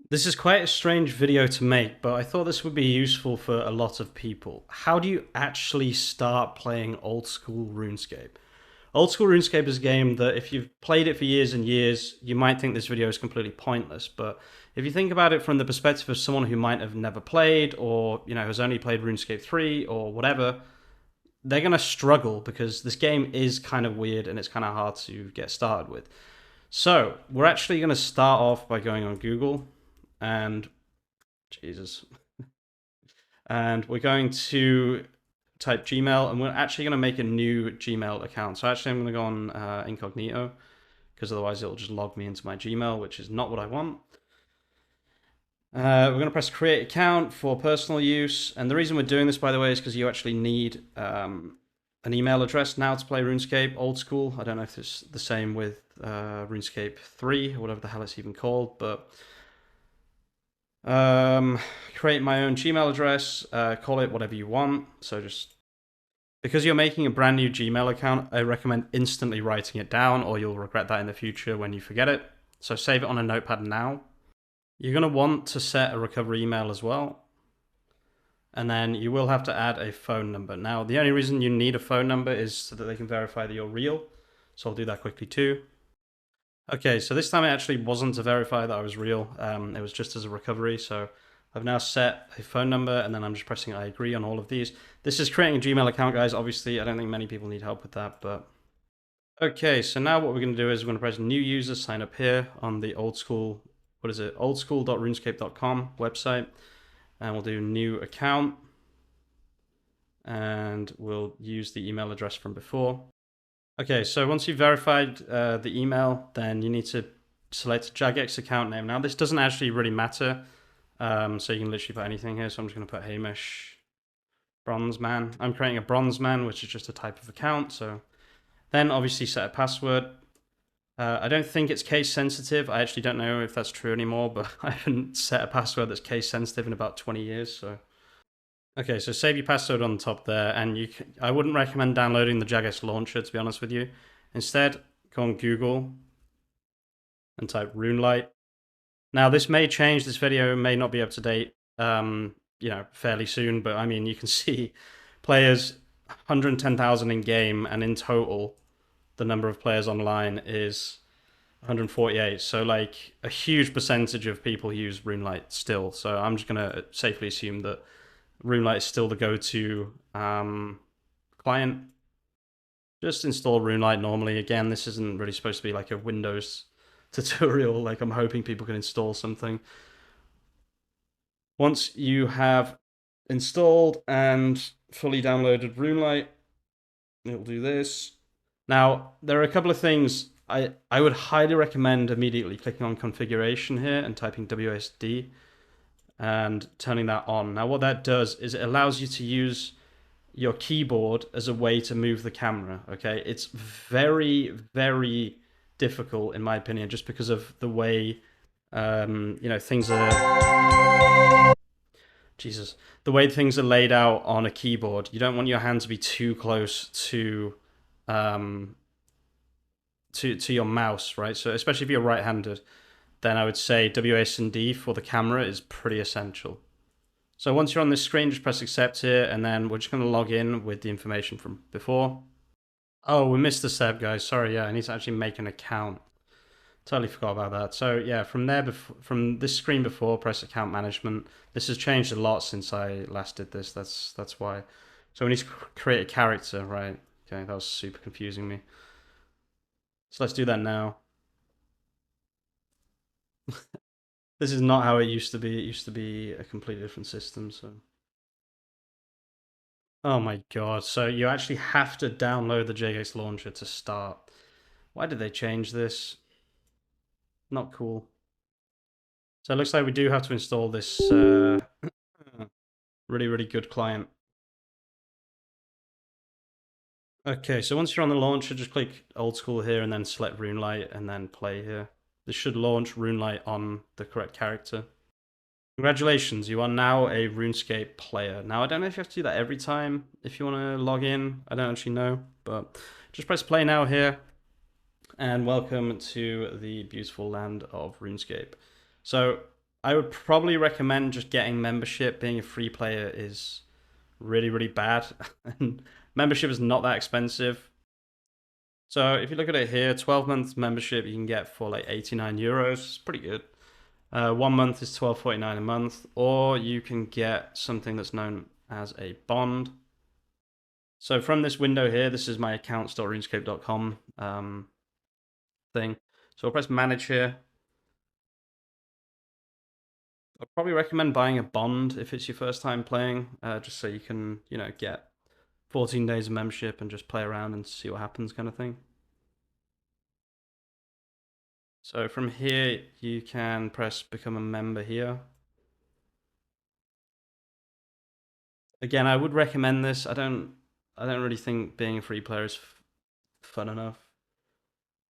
This is quite a strange video to make, but I thought this would be useful for a lot of people. How do you actually start playing old school RuneScape? Old school RuneScape is a game that if you've played it for years and years, you might think this video is completely pointless. But if you think about it from the perspective of someone who might have never played or, has only played RuneScape 3 or whatever, they're going to struggle because this game is kind of weird and it's kind of hard to get started with. So, we're actually going to start off by going on Google and Jesus. And we're going to type Gmail, and we're actually going to make a new Gmail account. So actually, I'm going to go on incognito, because otherwise it'll just log me into my Gmail, which is not what I want. We're going to press create account for personal use. And the reason we're doing this, by the way, is because you actually need an email address now to play RuneScape old school. I don't know if it's the same with RuneScape 3 or whatever the hell it's even called, but create my own Gmail address, call it whatever you want. So just because you're making a brand new Gmail account, I recommend instantly writing it down, or you'll regret that in the future when you forget it. So save it on a notepad now. You're going to want to set a recovery email as well. And then you will have to add a phone number. Now, the only reason you need a phone number is so that they can verify that you're real. So I'll do that quickly too. Okay, so this time it actually wasn't to verify that I was real. It was just as a recovery. So I've now set a phone number, and then I'm just pressing I agree on all of these. This is creating a Gmail account, guys. Obviously, I don't think many people need help with that, but okay. So now what we're going to do is we're going to press new user, sign up here on the old school. What is it? oldschool.runescape.com website, and we'll do new account, and we'll use the email address from before. Okay, so once you've verified the email, then you need to select Jagex account name. Now, this doesn't actually really matter, so you can literally put anything here. So I'm just going to put Hamish Bronzeman. I'm creating a Bronzeman, which is just a type of account. So then obviously set a password. I don't think it's case sensitive. I actually don't know if that's true anymore, but I haven't set a password that's case sensitive in about 20 years, so... Okay, so save your password on the top there, and I wouldn't recommend downloading the Jagex launcher, to be honest with you. Instead, go on Google and type RuneLite. Now, this may change. This video may not be up to date, fairly soon, but I mean, you can see players 110,000 in game, and in total, the number of players online is 148. So, like, a huge percentage of people use RuneLite still. So, I'm just going to safely assume that RuneLite is still the go-to client. Just install RuneLite normally. Again, this isn't really supposed to be like a Windows tutorial. Like, I'm hoping people can install something. Once you have installed and fully downloaded RuneLite, it'll do this. Now, there are a couple of things I would highly recommend immediately clicking on configuration here and typing WSD and turning that on. Now, what that does is it allows you to use your keyboard as a way to move the camera, okay? It's very, very difficult, in my opinion, just because of the way, things are... Jesus. The way things are laid out on a keyboard. You don't want your hand to be too close to your mouse, right? So especially if you're right-handed, then I would say WASD for the camera is pretty essential. So once you're on this screen, just press accept here, and then we're just going to log in with the information from before. Oh, we missed the step, guys. Sorry, yeah, I need to actually make an account. Totally forgot about that. So yeah, from there, from this screen before, press account management. This has changed a lot since I last did this. That's why. So we need to create a character, right? Okay, that was super confusing me. So let's do that now. This is not how it used to be. It used to be a completely different system, so... Oh my god, so you actually have to download the Jagex launcher to start. Why did they change this? Not cool. So it looks like we do have to install this really, really good client. Okay, so once you're on the launcher, just click old school here and then select RuneLite and then play here. This should launch RuneLite on the correct character. Congratulations, you are now a RuneScape player. Now, I don't know if you have to do that every time if you want to log in. I don't actually know, but just press play now here. And welcome to the beautiful land of RuneScape. So I would probably recommend just getting membership. Being a free player is really, really bad. And membership is not that expensive. So if you look at it here, 12-month membership you can get for like 89 euros. It's pretty good. 1 month is 12.49 a month, or you can get something that's known as a bond. So from this window here, this is my accounts.runescape.com thing. So I'll press manage here. I'd probably recommend buying a bond if it's your first time playing, just so you can, get 14 days of membership and just play around and see what happens kind of thing. So from here, you can press become a member here. Again, I would recommend this. I don't really think being a free player is fun enough,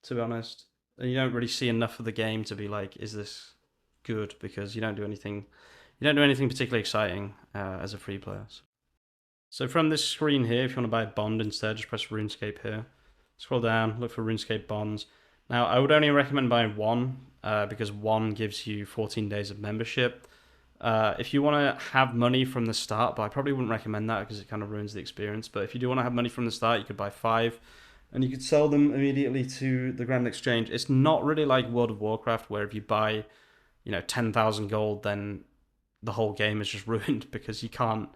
to be honest. And you don't really see enough of the game to be like, is this good? Because you don't do anything particularly exciting as a free player. So from this screen here, if you want to buy a bond instead, just press RuneScape here. Scroll down, look for RuneScape bonds. Now, I would only recommend buying one because one gives you 14 days of membership. If you want to have money from the start, but I probably wouldn't recommend that because it kind of ruins the experience. But if you do want to have money from the start, you could buy 5 and you could sell them immediately to the Grand Exchange. It's not really like World of Warcraft where if you buy, 10,000 gold, then the whole game is just ruined because you can't.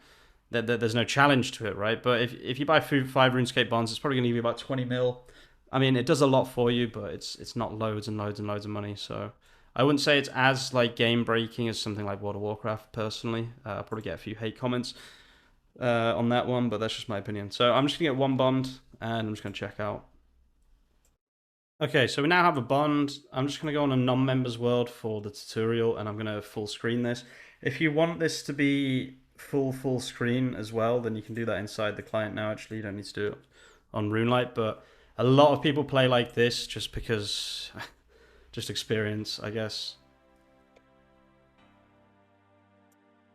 There's no challenge to it, right? But if you buy 5 RuneScape bonds, it's probably going to give you about 20 mil. I mean, it does a lot for you, but it's not loads and loads and loads of money. So I wouldn't say it's as like game breaking as something like World of Warcraft. Personally, I'll probably get a few hate comments on that one, but that's just my opinion. So I'm just gonna get one bond, and I'm just gonna check out. Okay, so we now have a bond. I'm just going to go on a non-members world for the tutorial, and I'm going to full screen this. If you want this to be full screen as well, then you can do that inside the client now. Actually, you don't need to do it on RuneLite, but a lot of people play like this just because, just experience, I guess.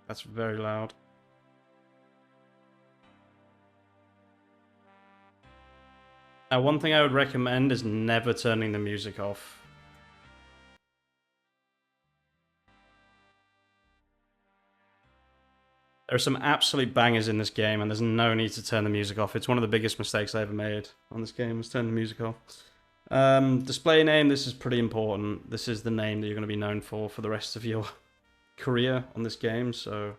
That's very loud. Now, one thing I would recommend is never turning the music off. There are some absolute bangers in this game, and there's no need to turn the music off. It's one of the biggest mistakes I ever made on this game, was turning the music off. Display name, this is pretty important. This is the name that you're going to be known for the rest of your career on this game, so...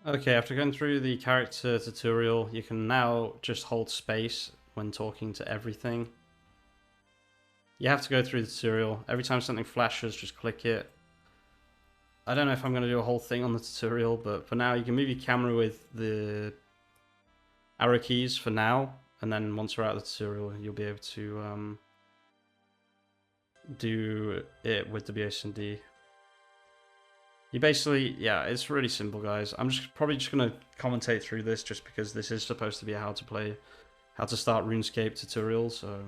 Okay, after going through the character tutorial, you can now just hold space when talking to everything. You have to go through the tutorial. Every time something flashes, just click it. I don't know if I'm going to do a whole thing on the tutorial, but for now, you can move your camera with the arrow keys for now, and then once we're out of the tutorial, you'll be able to do it with the WASD. You basically, yeah, it's really simple, guys. I'm probably just going to commentate through this just because this is supposed to be a how to start RuneScape tutorial, so...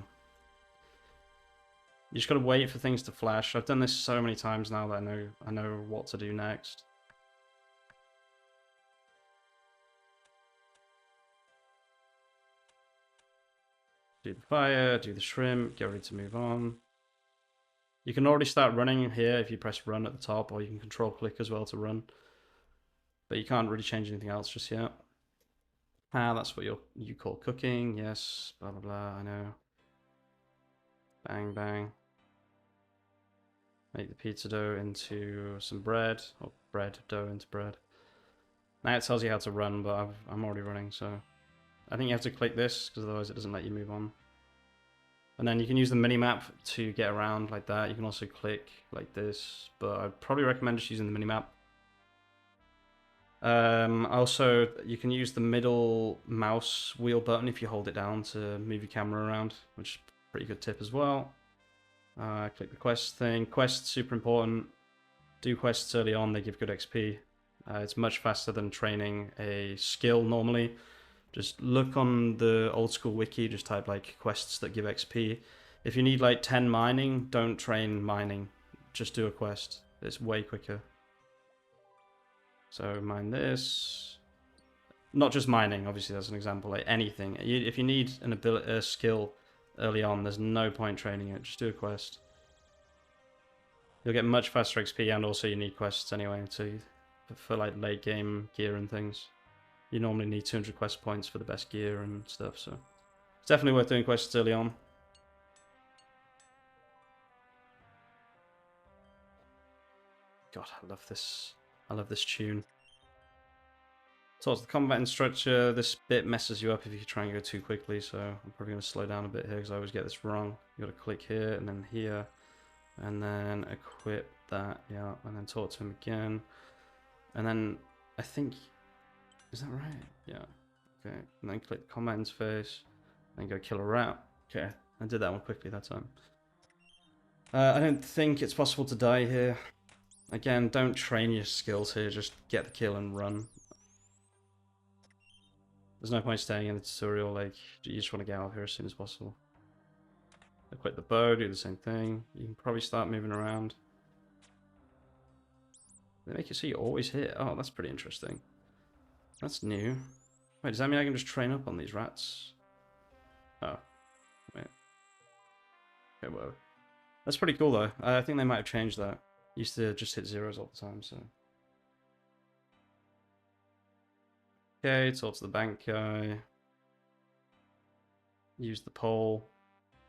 You just gotta wait for things to flash. I've done this so many times now that I know what to do next. Do the fire, do the shrimp, get ready to move on. You can already start running here if you press run at the top, or you can control click as well to run. But you can't really change anything else just yet. That's what you call cooking, yes, blah blah blah, I know. Bang bang. Make the pizza dough into some bread, or bread dough into bread. Now it tells you how to run, but I'm already running, so... I think you have to click this, because otherwise it doesn't let you move on. And then you can use the minimap to get around like that. You can also click like this, but I'd probably recommend just using the minimap. Also, you can use the middle mouse wheel button if you hold it down to move your camera around, which is a pretty good tip as well. Click the quest thing. Quests, super important. Do quests early on, they give good XP. It's much faster than training a skill normally. Just look on the old school wiki, just type like quests that give XP. If you need like 10 mining, don't train mining. Just do a quest. It's way quicker. So mine this. Not just mining, obviously that's an example, like anything. If you need an ability, a skill early on, there's no point training it, just do a quest. You'll get much faster XP, and also you need quests anyway for like late game gear and things. You normally need 200 quest points for the best gear and stuff, so it's definitely worth doing quests early on. God, I love this. I love this tune. So the combat instructor, this bit messes you up if you try and go too quickly, so I'm probably going to slow down a bit here because I always get this wrong. You got to click here and then here, and then equip that, yeah, and then talk to him again. And then I think, is that right? Yeah. Okay, and then click combat interface, and go kill a rat. Okay, I did that one quickly that time. I don't think it's possible to die here. Again, don't train your skills here, just get the kill and run. There's no point staying in the tutorial, like, you just want to get out of here as soon as possible. Equip the bow, do the same thing. You can probably start moving around. They make it so you always hit. Oh, that's pretty interesting. That's new. Wait, does that mean I can just train up on these rats? Oh. Wait. Okay, well. That's pretty cool, though. I think they might have changed that. Used to just hit zeros all the time, so... Okay, talk to the bank guy. Use the pole.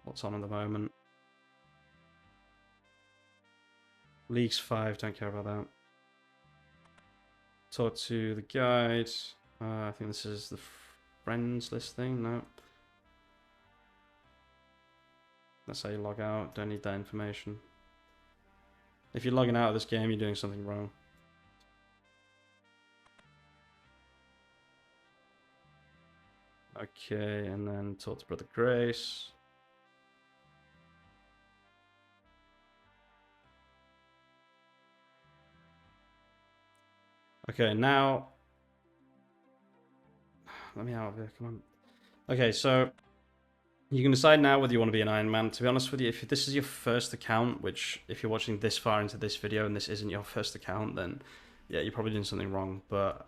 What's on at the moment? Leagues 5, don't care about that. Talk to the guide. I think this is the friends list thing. No. That's how you log out. Don't need that information. If you're logging out of this game, you're doing something wrong. Okay, and then talk to Brother Grace. Okay, now... Let me out of here, come on. Okay, so... You can decide now whether you want to be an Iron Man. To be honest with you, if this is your first account, which if you're watching this far into this video and this isn't your first account, then yeah, you're probably doing something wrong. But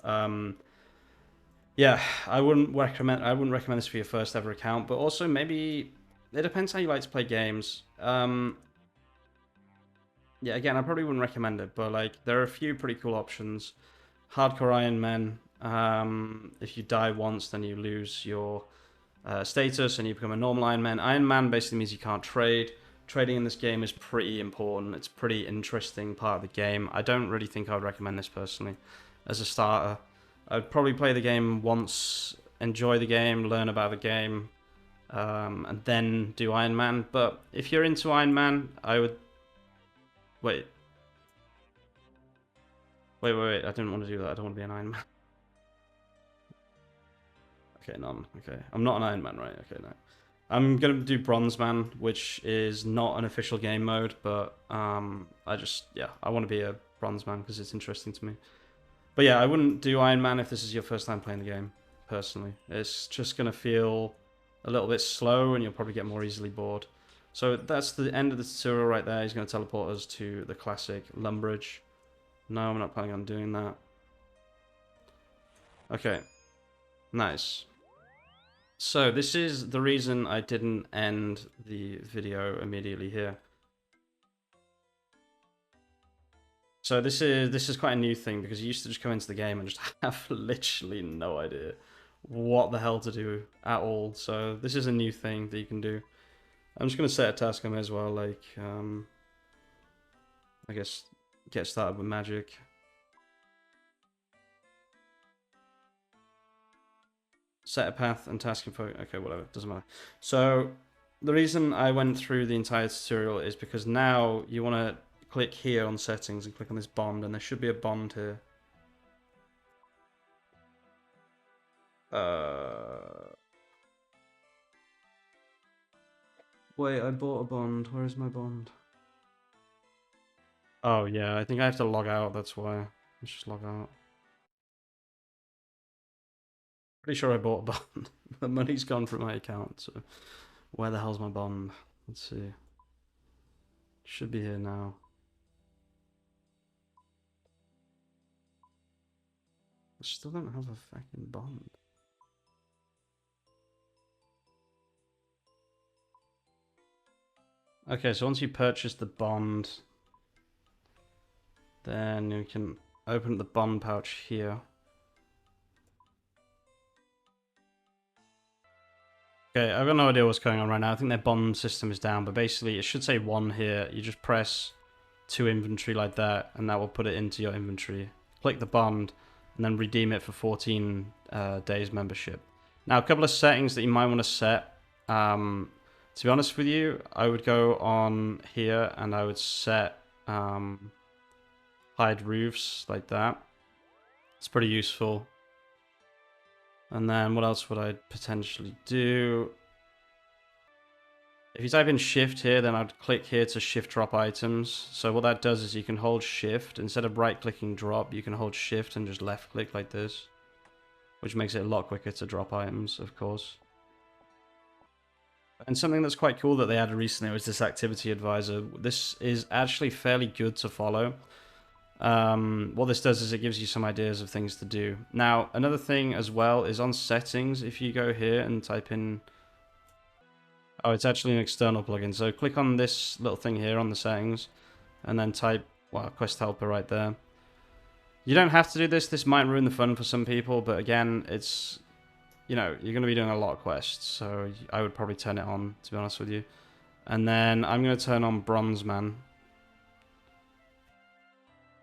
yeah, I wouldn't recommend this for your first ever account. But also maybe it depends how you like to play games. Yeah, again, I probably wouldn't recommend it, but like there are a few pretty cool options. Hardcore Iron Man. If you die once, then you lose your status and you become a normal Iron Man. Iron Man basically means you can't trade. Trading in this game is pretty important. It's a pretty interesting part of the game. I don't really think I would recommend this personally as a starter. I'd probably play the game once, enjoy the game, learn about the game, and then do Iron Man. But if you're into Iron Man, I would... Wait. Wait. I didn't want to do that. I don't want to be an Iron Man. Okay, none. Okay, I'm not an Iron Man, right? Okay, no. I'm gonna do Bronze Man, which is not an official game mode, but I want to be a Bronze Man because it's interesting to me. But yeah, I wouldn't do Iron Man if this is your first time playing the game, personally. It's just gonna feel a little bit slow and you'll probably get more easily bored. So that's the end of the tutorial right there. He's gonna teleport us to the classic Lumbridge. No, I'm not planning on doing that. Okay, nice. So this is the reason I didn't end the video immediately here. So this is quite a new thing because you used to just come into the game and just have literally no idea what the hell to do at all. So this is a new thing that you can do. I'm just gonna set a task on as well, like I guess get started with magic. Set a path and task info. Okay, whatever, doesn't matter. So the reason I went through the entire tutorial is because now you want to click here on settings and click on this bond, and there should be a bond here. Wait, I bought a bond. Where is my bond? Oh yeah, I think I have to log out, that's why. Let's just log out. Pretty sure I bought a bond. The money's gone from my account, so where the hell's my bond? Let's see. Should be here now. I still don't have a fucking bond. Okay, so once you purchase the bond, then you can open the bond pouch here. Okay, I've got no idea what's going on right now. I think their bond system is down, but basically it should say 1 here. You just press to inventory like that, and that will put it into your inventory. Click the bond, and then redeem it for 14 days membership. Now, a couple of settings that you might want to set. To be honest with you, I would go on here and I would set hide roofs like that. It's pretty useful. And then what else would I potentially do? If you type in shift here, then I'd click here to shift drop items. So what that does is you can hold shift. Instead of right clicking drop, you can hold shift and just left click like this, which makes it a lot quicker to drop items, of course. And something that's quite cool that they added recently was this activity advisor. This is actually fairly good to follow. What this does is it gives you some ideas of things to do. Now, another thing as well is on settings, if you go here and type in... Oh, it's actually an external plugin. So click on this little thing here on the settings, and then type, well, quest helper right there. You don't have to do this. This might ruin the fun for some people, but again, it's... You know, you're going to be doing a lot of quests, so I would probably turn it on, to be honest with you. And then I'm going to turn on Bronze Man.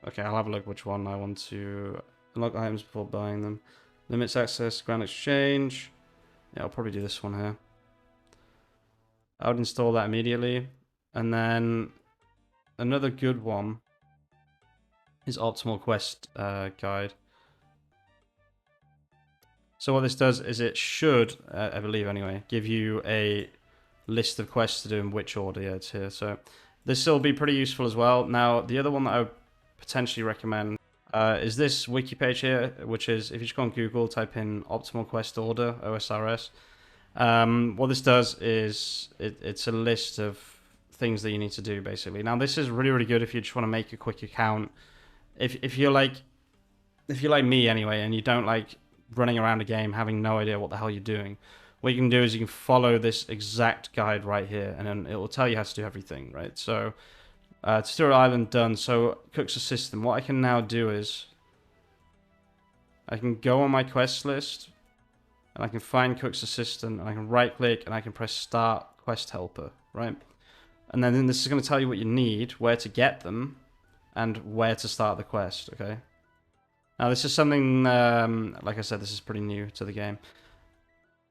Okay, I'll have a look which one I want to unlock items before buying them. Limits access, grand exchange. Yeah, I'll probably do this one here. I would install that immediately. And then another good one is Optimal Quest Guide. So what this does is it should, I believe anyway, give you a list of quests to do in which order. Yeah, it's here. So this will be pretty useful as well. Now, the other one that I would potentially recommend is this wiki page here, which is, if you just go on Google, type in Optimal Quest Order, OSRS. What this does is it's a list of things that you need to do, basically. Now, this is really, really good if you just want to make a quick account. If you're like me anyway, and you don't like running around a game having no idea what the hell you're doing, what you can do is you can follow this exact guide right here, and then it will tell you how to do everything, right? So Tutorial Island done. So Cook's Assistant. What I can now do is I can go on my quest list and I can find Cook's Assistant and I can right click and I can press Start Quest Helper, right? And then this is going to tell you what you need, where to get them, and where to start the quest, okay? Now this is something, like I said, this is pretty new to the game.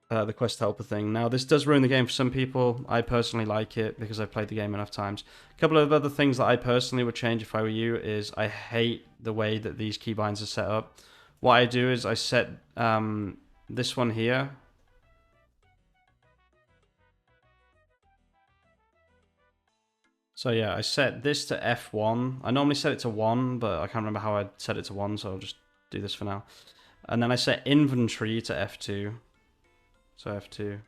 The quest helper thing. Now this does ruin the game for some people. I personally like it because I've played the game enough times. A couple of other things that I personally would change if I were you is I hate the way that these keybinds are set up. What I do is I set this one here. So yeah, I set this to F1. I normally set it to 1, but I can't remember how I set it to 1, so I'll just do this for now. And then I set inventory to F2. So F2.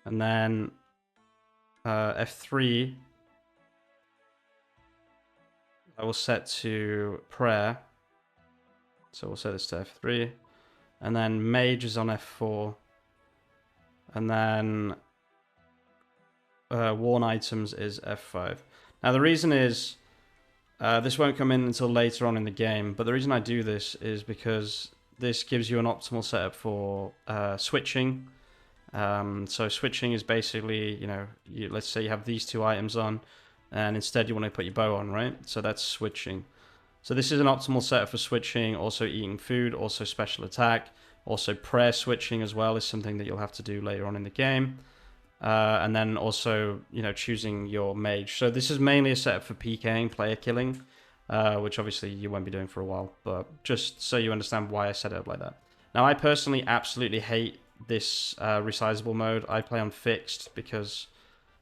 And then F3 I will set to prayer. So we'll set this to F3. And then mage is on F4. And then worn items is F5. Now the reason is this won't come in until later on in the game, but the reason I do this is because this gives you an optimal setup for switching. So switching is basically, you know, let's say you have these two items on, and instead you want to put your bow on, right? So that's switching. So this is an optimal setup for switching, also eating food, also special attack, also prayer switching as well is something that you'll have to do later on in the game. And then also, you know, choosing your mage. So this is mainly a setup for PKing, player killing, which obviously you won't be doing for a while, but just so you understand why I set it up like that. Now, I personally absolutely hate this resizable mode. I play on fixed because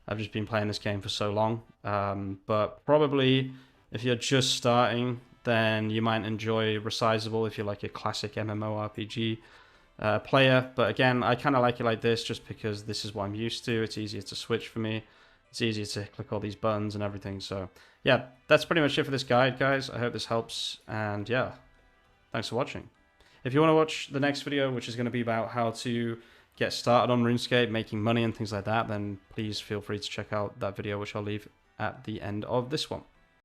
I've just been playing this game for so long. But probably if you're just starting, then you might enjoy resizable if you're like a classic MMORPG player. But again, I kind of like it like this just because this is what I'm used to. It's easier to switch for me. It's easier to click all these buttons and everything. So yeah, that's pretty much it for this guide, guys. I hope this helps. And yeah, Thanks for watching. If you want to watch the next video, which is going to be about how to get started on RuneScape, making money and things like that, then please feel free to check out that video, which I'll leave at the end of this one.